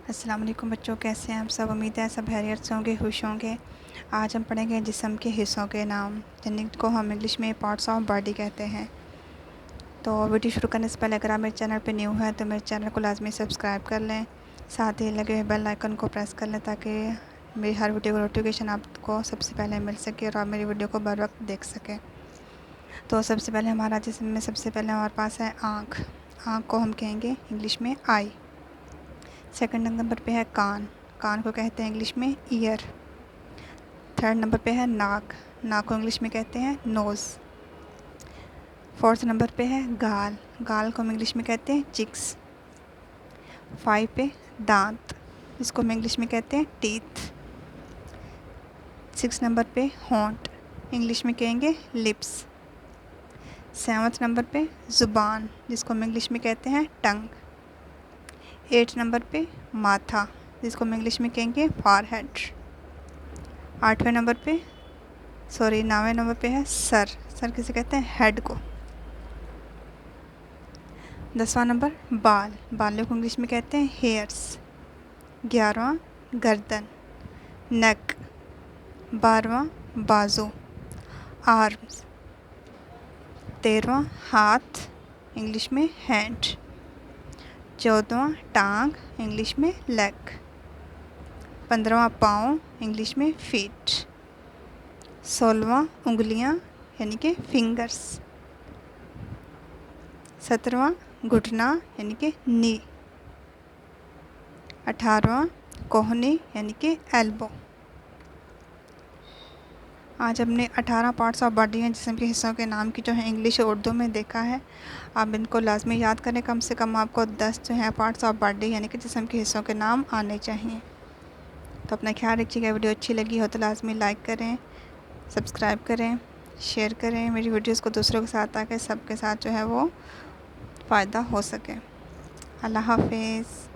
अस्सलाम वालेकुम बच्चों, कैसे हैं आप सब। उम्मीद है सब खैरियत से होंगे, खुश होंगे। आज हम पढ़ेंगे जिस्म के हिस्सों के नाम, जिनको हम इंग्लिश में पार्ट्स ऑफ बॉडी कहते हैं। तो वीडियो शुरू करने से पहले अगर आप मेरे चैनल पे न्यू हैं तो मेरे चैनल को लाजमी सब्सक्राइब कर लें, साथ ही लगे हुए बेल आइकन को प्रेस कर लें ताकि मेरी हर वीडियो का नोटिफिकेशन आपको सबसे पहले मिल सके और आप मेरी वीडियो को बर वक्त देख सकें। तो सबसे पहले हमारा जिस्म में सबसे पहले हमारे पास है आँख। आँख को हम कहेंगे इंग्लिश में आई। सेकंड नंबर पे है कान। कान को कहते हैं इंग्लिश में ईयर। थर्ड नंबर पे है नाक। नाक को इंग्लिश में कहते हैं नोज़। फोर्थ नंबर पे है गाल। गाल को हम इंग्लिश में कहते हैं चिक्स। 5 पे दांत, जिसको हम इंग्लिश में कहते हैं टीथ। 6 नंबर पे होंठ, इंग्लिश में कहेंगे लिप्स। 7 नंबर पे ज़ुबान, जिसको हम इंग्लिश में कहते हैं टंग। 8 नंबर पे माथा, जिसको हम इंग्लिश में कहेंगे फॉरहेड। 9वें नंबर पे है सर। सर किसे कहते हैं हेड को। 10वां नंबर बाल। बालों को इंग्लिश में कहते हैं हेयर्स। 11वां गर्दन, नेक। 12वां बाजू, आर्म्स। 13वां हाथ, इंग्लिश में हैंड। 14वां टांग, इंग्लिश में लेग। 15वां पाँव, इंग्लिश में फीट। 16वां उंगलियां यानी कि फिंगर्स। 17वां घुटना यानी कि नी। 18वां कोहनी यानी कि एल्बो। आज हमने 18 पार्ट्स ऑफ बॉडी हैं जिस्म के हिस्सों के नाम की जो है इंग्लिश और उर्दू में देखा है। आप इनको लाजमी याद करें, कम से कम आपको 10 जो है पार्ट्स ऑफ बॉडी यानी कि जिस्म के हिस्सों के नाम आने चाहिए। तो अपना ख्याल रखिएगा। वीडियो अच्छी लगी हो तो लाजमी लाइक करें, सब्सक्राइब करें, शेयर करें मेरी वीडियोस को दूसरों के साथ, ताकि सबके साथ जो है वो फ़ायदा हो सके। अल्लाह हाफ़िज़।